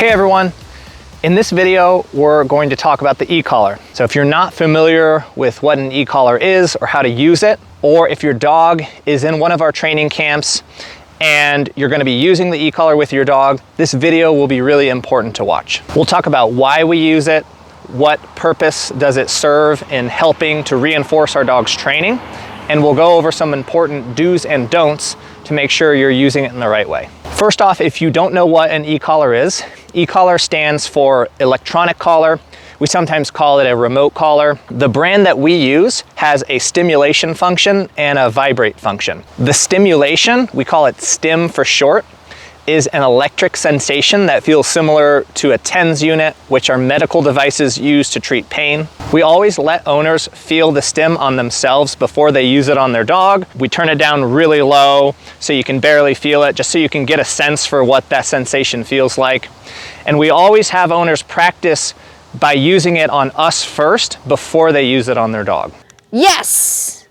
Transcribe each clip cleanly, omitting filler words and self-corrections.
Hey everyone, in this video we're going to talk about the e-collar. So if you're not familiar with what an e-collar is or how to use it, or if your dog is in one of our training camps and you're going to be using the e-collar with your dog, this video will be really important to watch. We'll talk about why we use it, what purpose does it serve in helping to reinforce our dog's training, and we'll go over some important do's and don'ts to make sure you're using it in the right way. First off, if you don't know what an e-collar is, e-collar stands for electronic collar. We sometimes call it a remote collar. The brand that we use has a stimulation function and a vibrate function. The stimulation, we call it STIM for short, is an electric sensation that feels similar to a TENS unit, which are medical devices used to treat pain. We always let owners feel the STIM on themselves before they use it on their dog. We turn it down really low so you can barely feel it, just so you can get a sense for what that sensation feels like. And we always have owners practice by using it on us first before they use it on their dog. Yes!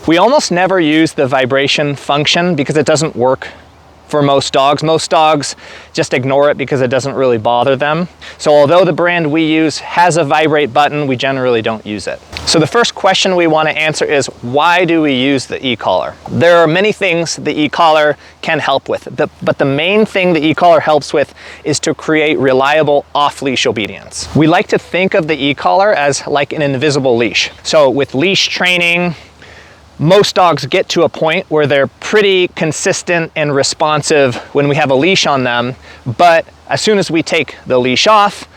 We almost never use the vibration function because it doesn't work for most dogs. Most dogs just ignore it because it doesn't really bother them. So although the brand we use has a vibrate button, we generally don't use it. So the first question we want to answer is, why do we use the e-collar? There are many things the e-collar can help with, but the main thing the e-collar helps with is to create reliable off-leash obedience. We like to think of the e-collar as like an invisible leash. So with leash training, most dogs get to a point where they're pretty consistent and responsive when we have a leash on them, but as soon as we take the leash off,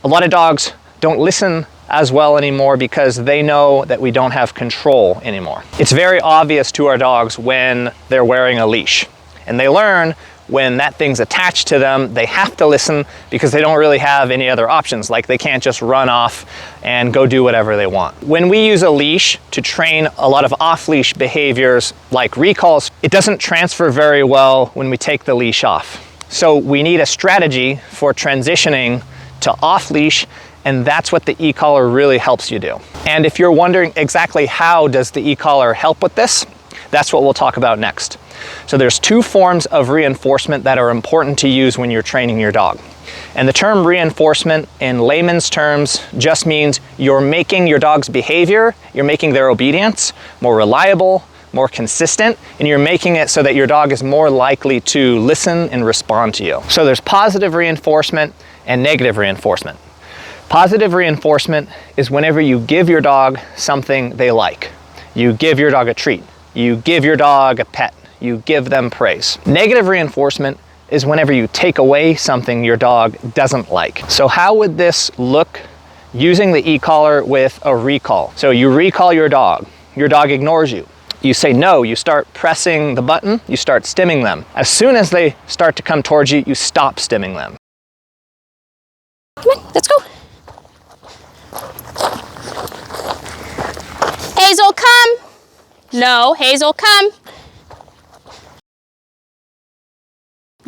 a lot of dogs don't listen as well anymore because they know that we don't have control anymore. It's very obvious to our dogs when they're wearing a leash, and they learn when that thing's attached to them, they have to listen because they don't really have any other options. Like, they can't just run off and go do whatever they want. When we use a leash to train a lot of off-leash behaviors like recalls, it doesn't transfer very well when we take the leash off. So we need a strategy for transitioning to off-leash, and that's what the e-collar really helps you do. And if you're wondering exactly how does the e-collar help with this, that's what we'll talk about next. So there's two forms of reinforcement that are important to use when you're training your dog. And the term reinforcement in layman's terms just means you're making your dog's behavior, you're making their obedience more reliable, more consistent, and you're making it so that your dog is more likely to listen and respond to you. So there's positive reinforcement and negative reinforcement. Positive reinforcement is whenever you give your dog something they like. You give your dog a treat. You give your dog a pet. You give them praise. Negative reinforcement is whenever you take away something your dog doesn't like. So how would this look using the e-collar with a recall? So you recall your dog ignores you. You say no, you start pressing the button, you start stimming them. As soon as they start to come towards you, you stop stimming them. Come on, let's go. Hazel, come. No, Hazel, come.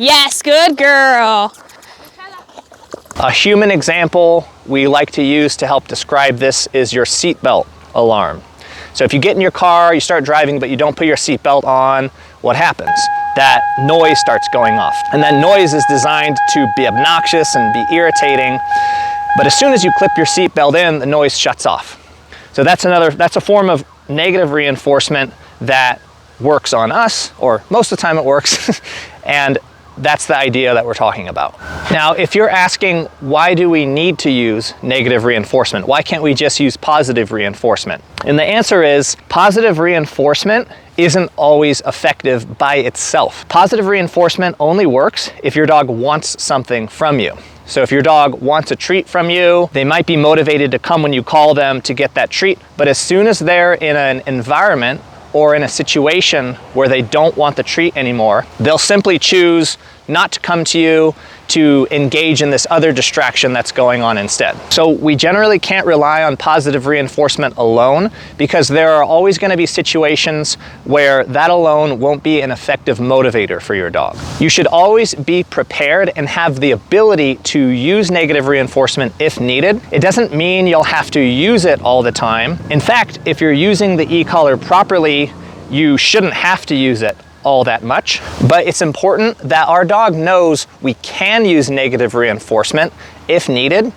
Yes, good girl. A human example we like to use to help describe this is your seatbelt alarm. So if you get in your car, you start driving, but you don't put your seatbelt on, what happens? That noise starts going off. And that noise is designed to be obnoxious and be irritating. But as soon as you clip your seatbelt in, the noise shuts off. So that's a form of negative reinforcement that works on us, or most of the time it works, and that's the idea that we're talking about. Now, if you're asking, why do we need to use negative reinforcement? Why can't we just use positive reinforcement? And the answer is, positive reinforcement isn't always effective by itself. Positive reinforcement only works if your dog wants something from you. So if your dog wants a treat from you, they might be motivated to come when you call them to get that treat. But as soon as they're in an environment or in a situation where they don't want the treat anymore, they'll simply choose not to come to you to engage in this other distraction that's going on instead. So we generally can't rely on positive reinforcement alone because there are always going to be situations where that alone won't be an effective motivator for your dog. You should always be prepared and have the ability to use negative reinforcement if needed. It doesn't mean you'll have to use it all the time. In fact, if you're using the e-collar properly, you shouldn't have to use it all that much, but it's important that our dog knows we can use negative reinforcement if needed,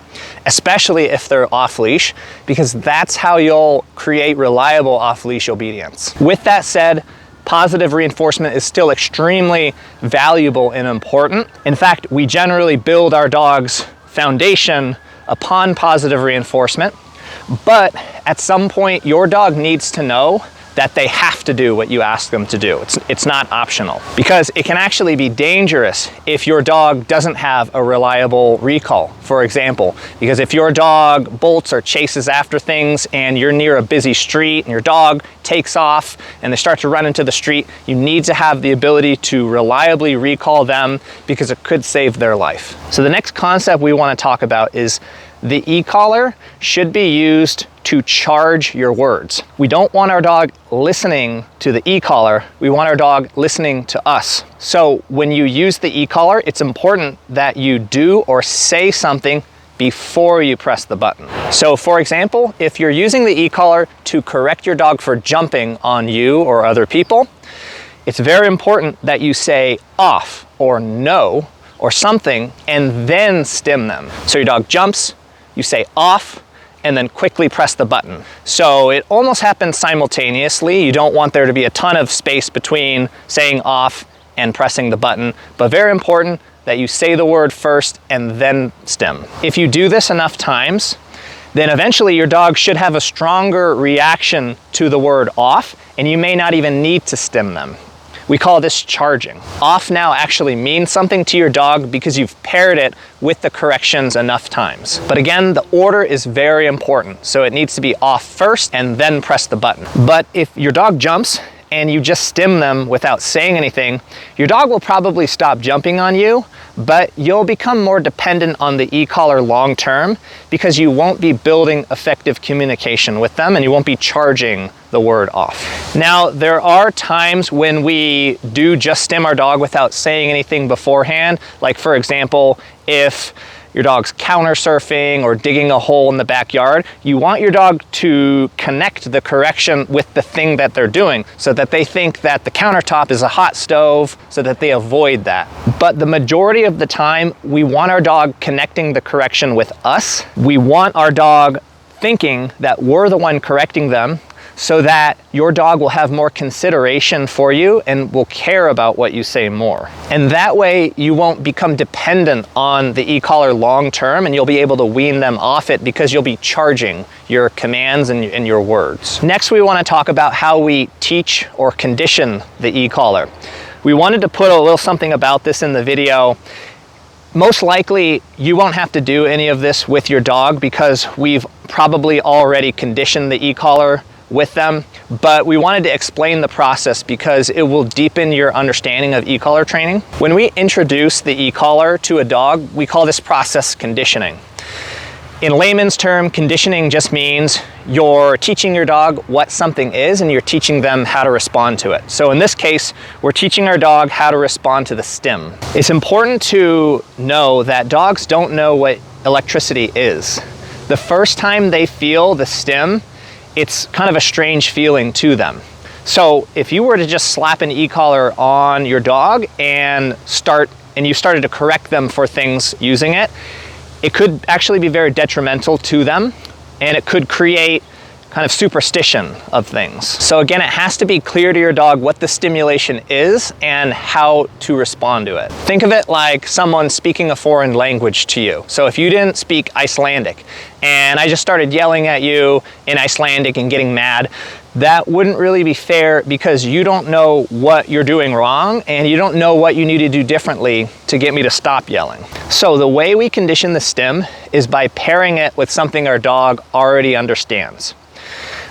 especially if they're off leash, because that's how you'll create reliable off leash obedience. With that said, positive reinforcement is still extremely valuable and important. In fact, we generally build our dog's foundation upon positive reinforcement, but at some point your dog needs to know that they have to do what you ask them to do. It's not optional, because it can actually be dangerous if your dog doesn't have a reliable recall, for example. Because if your dog bolts or chases after things and you're near a busy street and your dog takes off and they start to run into the street, you need to have the ability to reliably recall them, because it could save their life. So the next concept we want to talk about is the e-collar should be used to charge your words. We don't want our dog listening to the e-collar, we want our dog listening to us. So when you use the e-collar, it's important that you do or say something before you press the button. So for example, if you're using the e-collar to correct your dog for jumping on you or other people, it's very important that you say off or no or something and then stim them. So your dog jumps, you say off, and then quickly press the button. So it almost happens simultaneously. You don't want there to be a ton of space between saying off and pressing the button, but very important that you say the word first and then stim. If you do this enough times, then eventually your dog should have a stronger reaction to the word off, and you may not even need to stim them. We call this charging. Off now actually means something to your dog because you've paired it with the corrections enough times. But again, the order is very important. So it needs to be off first and then press the button. But if your dog jumps and you just stim them without saying anything, your dog will probably stop jumping on you, but you'll become more dependent on the e-collar long term because you won't be building effective communication with them and you won't be charging the word off. Now, there are times when we do just stim our dog without saying anything beforehand. Like for example, if your dog's counter surfing or digging a hole in the backyard, you want your dog to connect the correction with the thing that they're doing so that they think that the countertop is a hot stove so that they avoid that. But the majority of the time, we want our dog connecting the correction with us. We want our dog thinking that we're the one correcting them, so that your dog will have more consideration for you and will care about what you say more. And that way you won't become dependent on the e-collar long term, and you'll be able to wean them off it because you'll be charging your commands and your words. Next, we want to talk about how we teach or condition the e-collar. We wanted to put a little something about this in the video. Most likely, you won't have to do any of this with your dog because we've probably already conditioned the e-collar with them, but we wanted to explain the process because it will deepen your understanding of e-collar training. When we introduce the e-collar to a dog, we call this process conditioning. In layman's term, conditioning just means you're teaching your dog what something is and you're teaching them how to respond to it. So in this case, we're teaching our dog how to respond to the stim. It's important to know that dogs don't know what electricity is. The first time they feel the stim, it's kind of a strange feeling to them. So if you were to just slap an e-collar on your dog and you started to correct them for things using it, it could actually be very detrimental to them, and it could create kind of superstition of things. So again, it has to be clear to your dog what the stimulation is and how to respond to it. Think of it like someone speaking a foreign language to you. So if you didn't speak Icelandic and I just started yelling at you in Icelandic and getting mad, that wouldn't really be fair because you don't know what you're doing wrong and you don't know what you need to do differently to get me to stop yelling. So the way we condition the stim is by pairing it with something our dog already understands.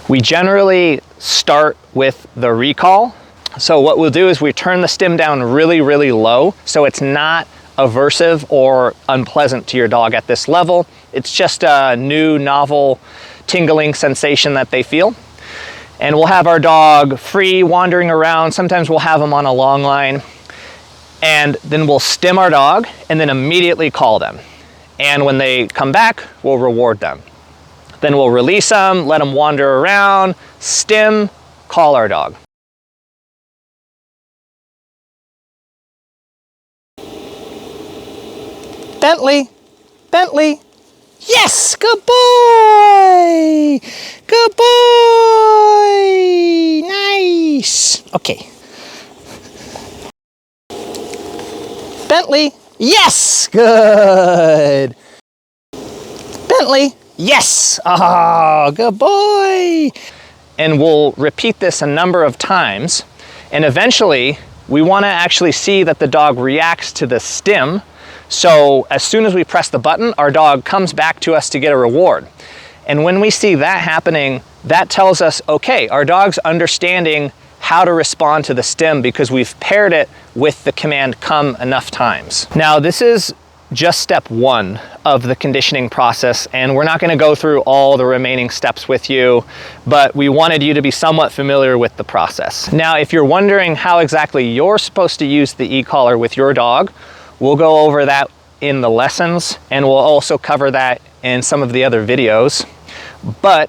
We generally start with the recall. So what we'll do is we turn the stim down really, really low so it's not aversive or unpleasant to your dog at this level. It's just a new, novel, tingling sensation that they feel. And we'll have our dog free, wandering around. Sometimes we'll have them on a long line. And then we'll stim our dog and then immediately call them. And when they come back, we'll reward them. Then we'll release them, let them wander around, stim, call our dog. Bentley, Bentley. Yes, good boy. Good boy. Nice. Okay. Bentley. Yes, good. Bentley. Yes. Oh, good boy. And we'll repeat this a number of times. And eventually, we want to actually see that the dog reacts to the stim. So as soon as we press the button, our dog comes back to us to get a reward. And when we see that happening, that tells us, okay, our dog's understanding how to respond to the stim because we've paired it with the command come enough times. Now, this is just step one of the conditioning process, and we're not going to go through all the remaining steps with you, but we wanted you to be somewhat familiar with the process. Now, if you're wondering how exactly you're supposed to use the e-collar with your dog, we'll go over that in the lessons, and we'll also cover that in some of the other videos. But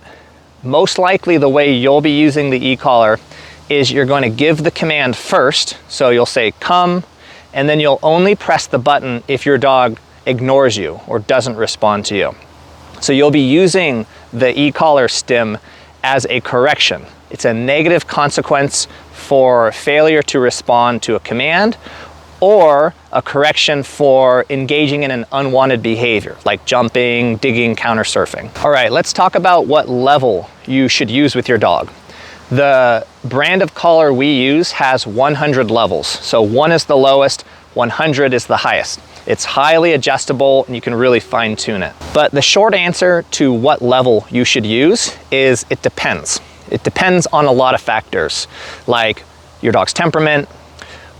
most likely the way you'll be using the e-collar is you're going to give the command first. So you'll say come, and then you'll only press the button if your dog ignores you or doesn't respond to you. So you'll be using the e-collar stim as a correction. It's a negative consequence for failure to respond to a command, or a correction for engaging in an unwanted behavior, like jumping, digging, counter surfing. All right, let's talk about what level you should use with your dog. The brand of collar we use has 100 levels. So 1 is the lowest, 100 is the highest. It's highly adjustable and you can really fine tune it. But the short answer to what level you should use is it depends. It depends on a lot of factors, like your dog's temperament,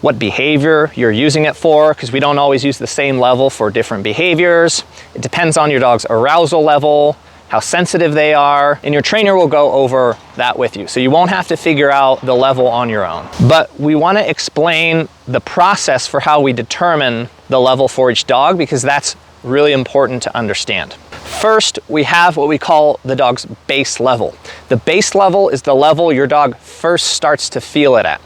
what behavior you're using it for, because we don't always use the same level for different behaviors. It depends on your dog's arousal level, how sensitive they are, and your trainer will go over that with you. So you won't have to figure out the level on your own. But we want to explain the process for how we determine the level for each dog, because that's really important to understand. First, we have what we call the dog's base level. The base level is the level your dog first starts to feel it at.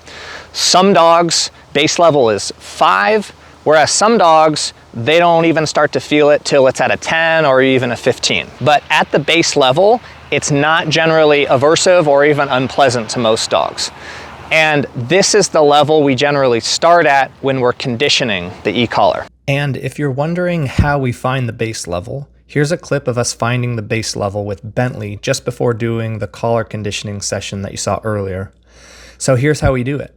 Some dogs' base level is 5, whereas some dogs, they don't even start to feel it till it's at a 10 or even a 15. But at the base level, it's not generally aversive or even unpleasant to most dogs. And this is the level we generally start at when we're conditioning the e-collar. And if you're wondering how we find the base level, here's a clip of us finding the base level with Bentley just before doing the collar conditioning session that you saw earlier. So here's how we do it.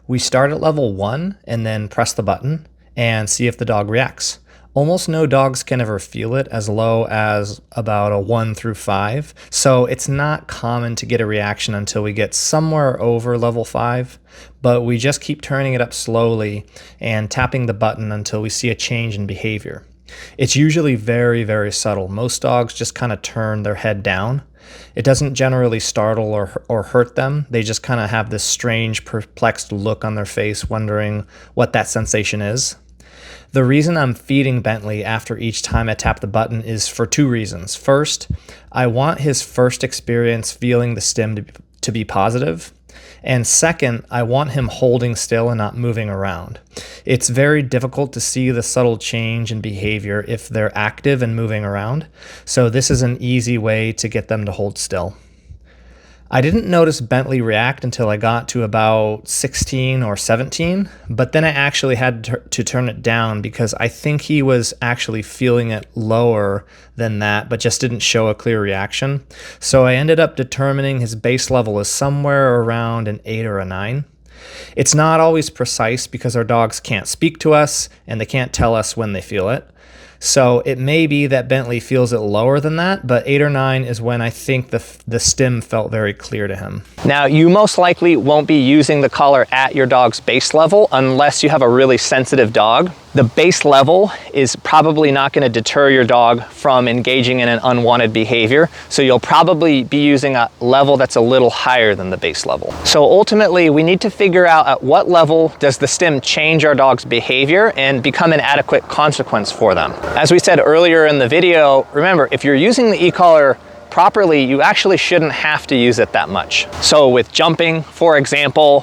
We start at level 1 and then press the button and see if the dog reacts. Almost no dogs can ever feel it as low as about a 1 through 5, so it's not common to get a reaction until we get somewhere over level 5, but we just keep turning it up slowly and tapping the button until we see a change in behavior. It's usually very, very subtle. Most dogs just kind of turn their head down. It doesn't generally startle or hurt them. They just kind of have this strange, perplexed look on their face, wondering what that sensation is. The reason I'm feeding Bentley after each time I tap the button is for 2 reasons. First, I want his first experience feeling the stim to be positive. And second, I want him holding still and not moving around. It's very difficult to see the subtle change in behavior if they're active and moving around, so this is an easy way to get them to hold still. I didn't notice Bentley react until I got to about 16 or 17, but then I actually had to turn it down because I think he was actually feeling it lower than that, but just didn't show a clear reaction. So I ended up determining his base level is somewhere around an 8 or a 9. It's not always precise because our dogs can't speak to us and they can't tell us when they feel it. So it may be that Bentley feels it lower than that, but 8 or 9 is when I think the stim felt very clear to him. Now, you most likely won't be using the collar at your dog's base level unless you have a really sensitive dog. The base level is probably not going to deter your dog from engaging in an unwanted behavior, so you'll probably be using a level that's a little higher than the base level. So ultimately, we need to figure out at what level does the stim change our dog's behavior and become an adequate consequence for them. As we said earlier in the video, remember, if you're using the e-collar properly, you actually shouldn't have to use it that much. So with jumping, for example,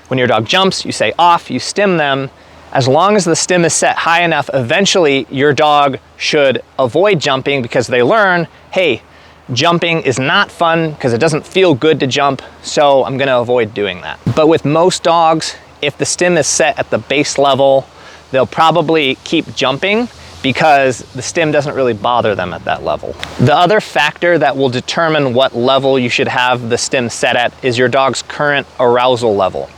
when your dog jumps, you say off, you stim them. As long as the stim is set high enough, eventually your dog should avoid jumping because they learn, hey, jumping is not fun because it doesn't feel good to jump, so I'm gonna avoid doing that. But with most dogs, if the stim is set at the base level, they'll probably keep jumping because the stim doesn't really bother them at that level. The other factor that will determine what level you should have the stim set at is your dog's current arousal level.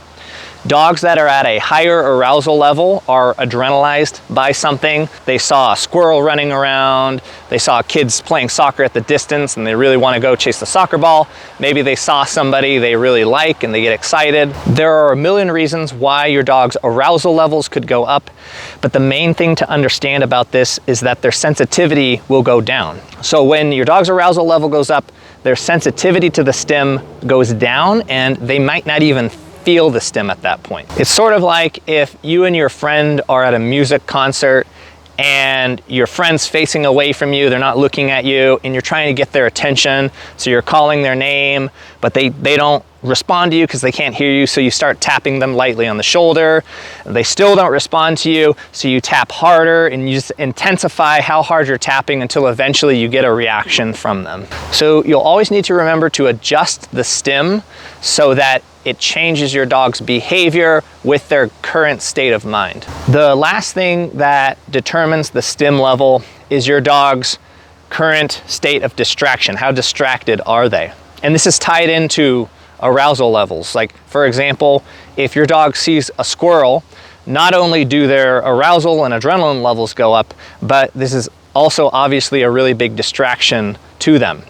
Dogs that are at a higher arousal level are adrenalized by something. They saw a squirrel running around, they saw kids playing soccer at the distance and they really want to go chase the soccer ball. Maybe they saw somebody they really like and they get excited. There are a million reasons why your dog's arousal levels could go up, but the main thing to understand about this is that their sensitivity will go down. So when your dog's arousal level goes up, their sensitivity to the stim goes down and they might not even feel the stim at that point. It's sort of like if you and your friend are at a music concert and your friend's facing away from you, they're not looking at you, and you're trying to get their attention, so you're calling their name, but they don't respond to you because they can't hear you, so you start tapping them lightly on the shoulder. They still don't respond to you, so you tap harder and you just intensify how hard you're tapping until eventually you get a reaction from them. So you'll always need to remember to adjust the stim so that it changes your dog's behavior with their current state of mind. The last thing that determines the stim level is your dog's current state of distraction. How distracted are they? And this is tied into arousal levels. Like, for example, if your dog sees a squirrel, not only do their arousal and adrenaline levels go up, but this is also obviously a really big distraction to them.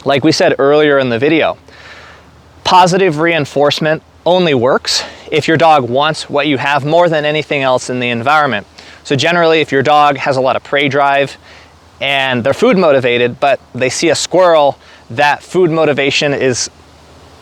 Like we said earlier in the video, positive reinforcement only works if your dog wants what you have more than anything else in the environment. So generally, if your dog has a lot of prey drive and they're food motivated, but they see a squirrel, that food motivation is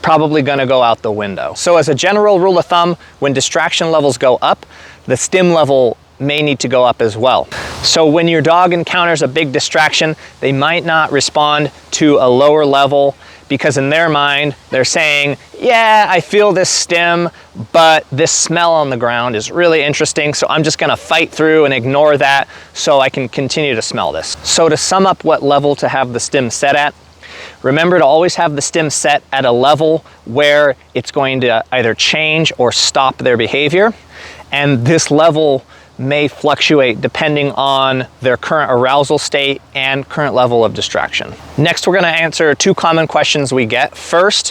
probably going to go out the window. So as a general rule of thumb, when distraction levels go up, the stim level may need to go up as well. So when your dog encounters a big distraction, they might not respond to a lower level because in their mind, they're saying, yeah, I feel this stim, but this smell on the ground is really interesting, so I'm just gonna fight through and ignore that so I can continue to smell this. So to sum up what level to have the stim set at, remember to always have the stim set at a level where it's going to either change or stop their behavior. And this level may fluctuate depending on their current arousal state and current level of distraction. Next, we're going to answer two common questions we get. First,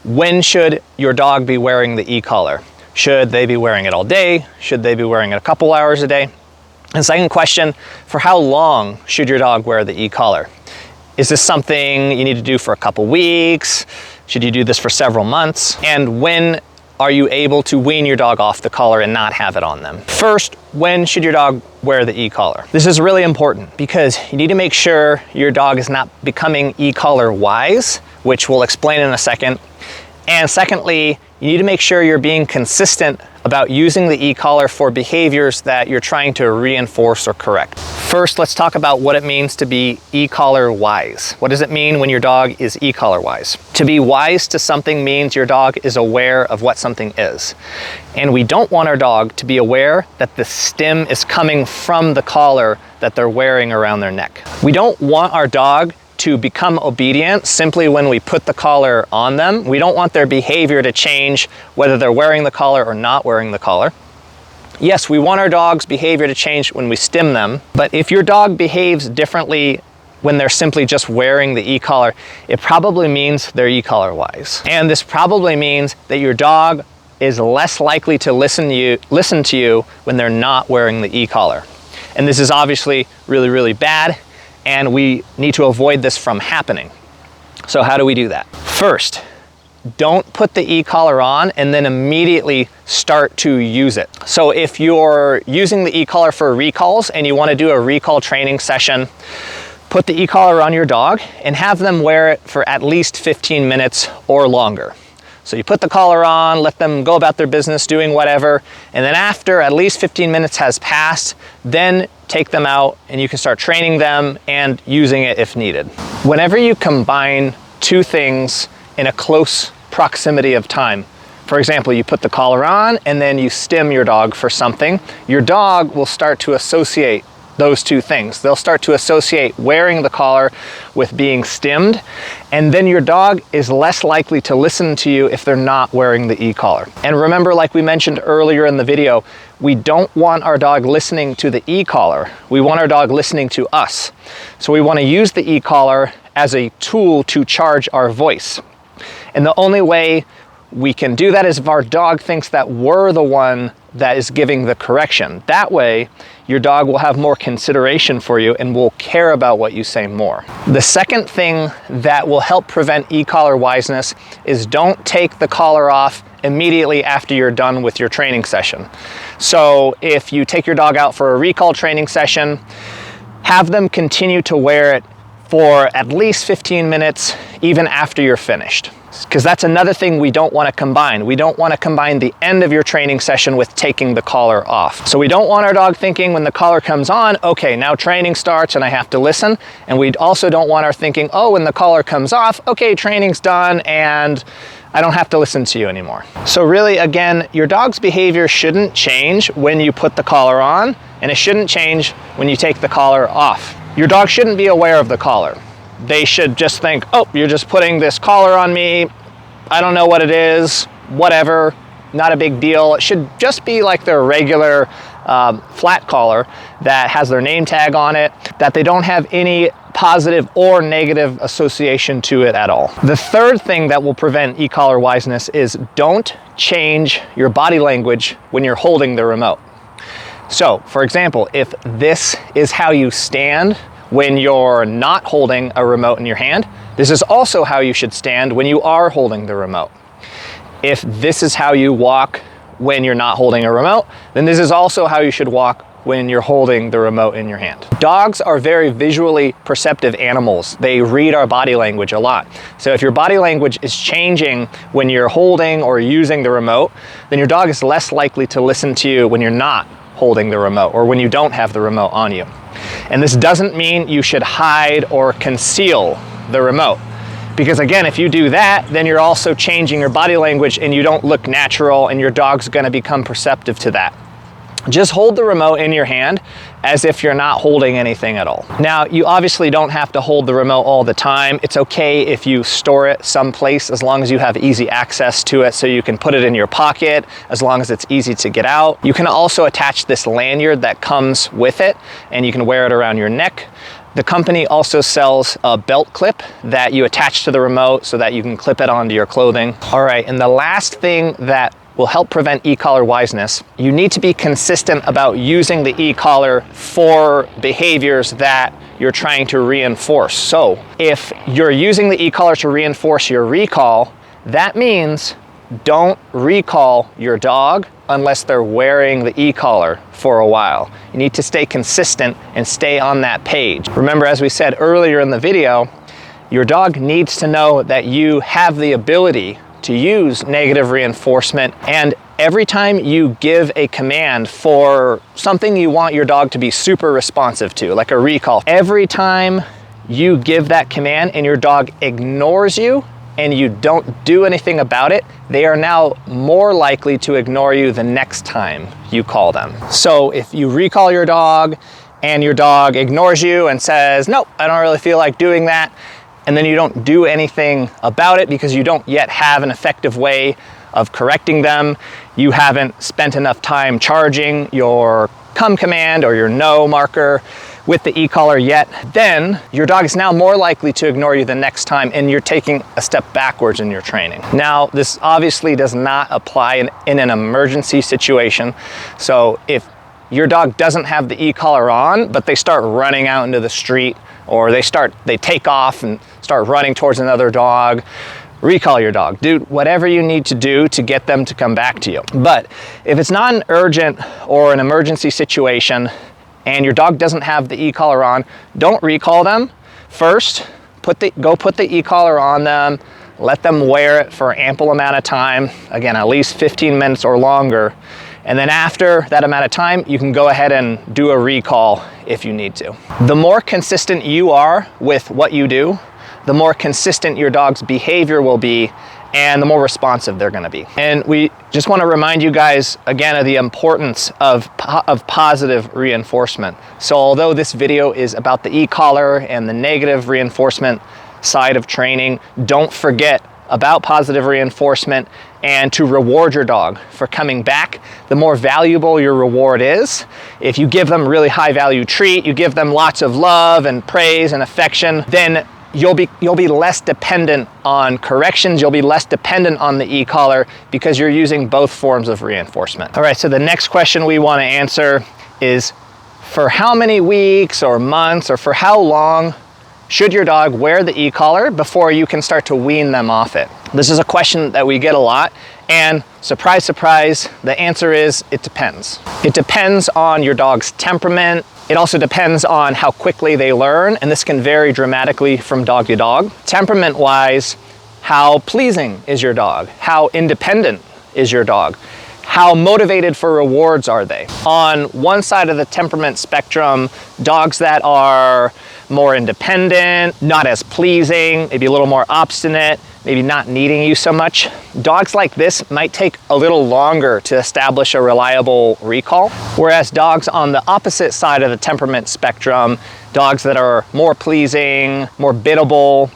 when should your dog be wearing the e-collar? Should they be wearing it all day? Should they be wearing it a couple hours a day? And second question, for how long should your dog wear the e-collar? Is this something you need to do for a couple weeks? Should you do this for several months? And when are you able to wean your dog off the collar and not have it on them? First, when should your dog wear the e-collar? This is really important because you need to make sure your dog is not becoming e-collar wise, which we'll explain in a second. And secondly, you need to make sure you're being consistent about using the e-collar for behaviors that you're trying to reinforce or correct. First, let's talk about what it means to be e-collar wise. What does it mean when your dog is e-collar wise? To be wise to something means your dog is aware of what something is. And we don't want our dog to be aware that the stim is coming from the collar that they're wearing around their neck. We don't want our dog to become obedient simply when we put the collar on them. We don't want their behavior to change whether they're wearing the collar or not wearing the collar. Yes, we want our dog's behavior to change when we stim them, but if your dog behaves differently when they're simply just wearing the e-collar, it probably means they're e-collar wise. And this probably means that your dog is less likely to listen to you when they're not wearing the e-collar. And this is obviously really, really bad, and we need to avoid this from happening. So how do we do that? First, don't put the e-collar on and then immediately start to use it. So if you're using the e-collar for recalls and you want to do a recall training session, put the e-collar on your dog and have them wear it for at least 15 minutes or longer. So you put the collar on, let them go about their business doing whatever, and then after at least 15 minutes has passed, then take them out and you can start training them and using it if needed. Whenever you combine two things in a close proximity of time, For example, you put the collar on and then you stim your dog for something. Your dog will start to associate those two things. They'll start to associate wearing the collar with being stimmed, and then your dog is less likely to listen to you if they're not wearing the e-collar. And remember, like we mentioned earlier in the video, we don't want our dog listening to the e-collar. We want our dog listening to us. So we want to use the e-collar as a tool to charge our voice. And the only way we can do that is if our dog thinks that we're the one that is giving the correction. That way, your dog will have more consideration for you and will care about what you say more. The second thing that will help prevent e-collar wiseness is don't take the collar off immediately after you're done with your training session. So if you take your dog out for a recall training session, have them continue to wear it for at least 15 minutes, even after you're finished. Because that's another thing we don't want to combine. We don't want to combine the end of your training session with taking the collar off. So we don't want our dog thinking when the collar comes on, okay, now training starts and I have to listen. And we also don't want our thinking, oh, when the collar comes off, okay, training's done and I don't have to listen to you anymore. So really, again, your dog's behavior shouldn't change when you put the collar on, and it shouldn't change when you take the collar off. Your dog shouldn't be aware of the collar. They should just think, oh, you're just putting this collar on me. I don't know what it is, whatever, not a big deal. It should just be like their regular flat collar that has their name tag on it, that they don't have any positive or negative association to it at all. The third thing that will prevent e-collar wiseness is don't change your body language when you're holding the remote. So, for example, if this is how you stand when you're not holding a remote in your hand, this is also how you should stand when you are holding the remote. If this is how you walk when you're not holding a remote, then this is also how you should walk when you're holding the remote in your hand. Dogs are very visually perceptive animals. They read our body language a lot. So if your body language is changing when you're holding or using the remote, then your dog is less likely to listen to you when you're not holding the remote or when you don't have the remote on you. And this doesn't mean you should hide or conceal the remote. Because again, if you do that, then you're also changing your body language and you don't look natural and your dog's gonna become perceptive to that. Just hold the remote in your hand as if you're not holding anything at all. Now, you obviously don't have to hold the remote all the time. It's okay if you store it someplace as long as you have easy access to it, so you can put it in your pocket as long as it's easy to get out. You can also attach this lanyard that comes with it and you can wear it around your neck. The company also sells a belt clip that you attach to the remote so that you can clip it onto your clothing. All right, and the last thing that will help prevent e-collar wiseness, you need to be consistent about using the e-collar for behaviors that you're trying to reinforce. So if you're using the e-collar to reinforce your recall, that means don't recall your dog unless they're wearing the e-collar for a while. You need to stay consistent and stay on that page. Remember, as we said earlier in the video, your dog needs to know that you have the ability to use negative reinforcement, and every time you give a command for something you want your dog to be super responsive to, like a recall, every time you give that command and your dog ignores you and you don't do anything about it, they are now more likely to ignore you the next time you call them. So if you recall your dog and your dog ignores you and says, nope, I don't really feel like doing that, and then you don't do anything about it because you don't yet have an effective way of correcting them, you haven't spent enough time charging your come command or your no marker with the e-collar yet, then your dog is now more likely to ignore you the next time and you're taking a step backwards in your training. Now, this obviously does not apply in an emergency situation. So if your dog doesn't have the e-collar on, but they start running out into the street, or they take off and start running towards another dog, recall your dog. Do whatever you need to do to get them to come back to you. But if it's not an urgent or an emergency situation and your dog doesn't have the e-collar on, don't recall them. First, go put the e-collar on them, let them wear it for an ample amount of time, again, at least 15 minutes or longer. And then after that amount of time, you can go ahead and do a recall if you need to. The more consistent you are with what you do, the more consistent your dog's behavior will be and the more responsive they're gonna be. And we just wanna remind you guys again of the importance of positive reinforcement. So although this video is about the e-collar and the negative reinforcement side of training, don't forget about positive reinforcement and to reward your dog for coming back. The more valuable your reward is, if you give them really high value treat, you give them lots of love and praise and affection, then you'll be less dependent on corrections, you'll be less dependent on the e-collar because you're using both forms of reinforcement. All right, so the next question we want to answer is, for how many weeks or months or for how long should your dog wear the e-collar before you can start to wean them off it? This is a question that we get a lot, and surprise, surprise, the answer is it depends. It depends on your dog's temperament. It also depends on how quickly they learn, and this can vary dramatically from dog to dog. Temperament-wise, how pleasing is your dog? How independent is your dog? How motivated for rewards are they? On one side of the temperament spectrum, dogs that are more independent, not as pleasing, maybe a little more obstinate, maybe not needing you so much. Dogs like this might take a little longer to establish a reliable recall, whereas dogs on the opposite side of the temperament spectrum, dogs that are more pleasing, more biddable,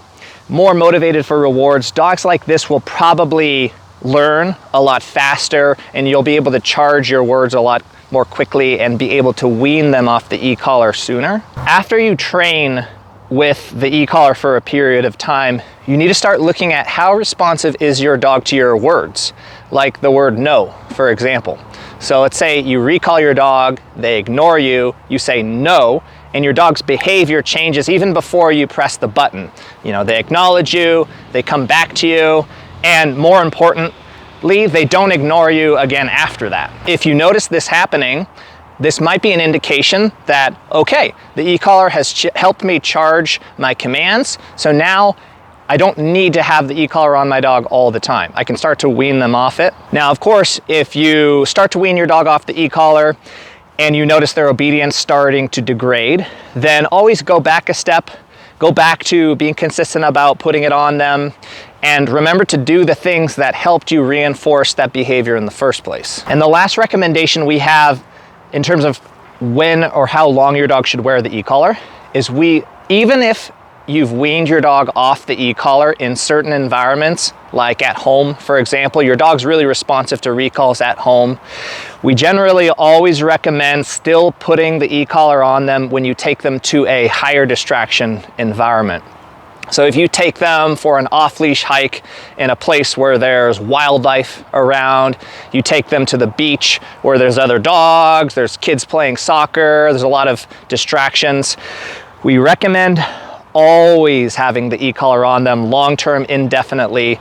more motivated for rewards, dogs like this will probably learn a lot faster, and you'll be able to charge your words a lot more quickly and be able to wean them off the e-collar sooner. After you train with the e-collar for a period of time, you need to start looking at how responsive is your dog to your words, like the word no, for example. So let's say you recall your dog, they ignore you, you say no, and your dog's behavior changes even before you press the button. You know, they acknowledge you, they come back to you, and more importantly, they don't ignore you again after that. If you notice this happening, this might be an indication that, okay, the e-collar has helped me charge my commands, so now I don't need to have the e-collar on my dog all the time. I can start to wean them off it. Now, of course, if you start to wean your dog off the e-collar and you notice their obedience starting to degrade, then always go back a step, go back to being consistent about putting it on them, and remember to do the things that helped you reinforce that behavior in the first place. And the last recommendation we have in terms of when or how long your dog should wear the e-collar is even if you've weaned your dog off the e-collar in certain environments, like at home, for example, your dog's really responsive to recalls at home. We generally always recommend still putting the e-collar on them when you take them to a higher distraction environment. So if you take them for an off-leash hike in a place where there's wildlife around, you take them to the beach where there's other dogs, there's kids playing soccer, there's a lot of distractions, we recommend always having the e-collar on them long-term indefinitely,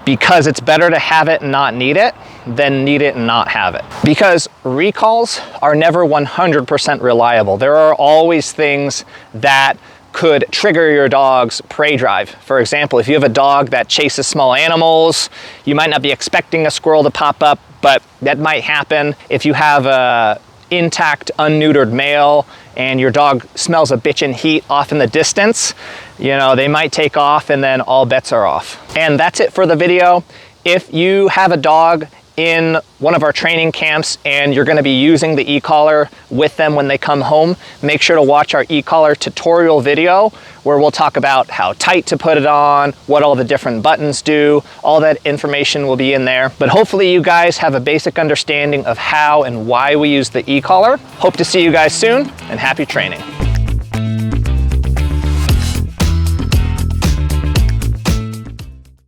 because it's better to have it and not need it than need it and not have it. Because recalls are never 100% reliable. There are always things that could trigger your dog's prey drive. For example, if you have a dog that chases small animals, you might not be expecting a squirrel to pop up, but that might happen. If you have a intact, unneutered male and your dog smells a bitchin' heat off in the distance, you know, they might take off and then all bets are off. And that's it for the video. If you have a dog in one of our training camps and you're going to be using the e-collar with them when they come home, make sure to watch our e-collar tutorial video where we'll talk about how tight to put it on, what all the different buttons do. All that information will be in there. But hopefully you guys have a basic understanding of how and why we use the e-collar. Hope to see you guys soon, and happy training.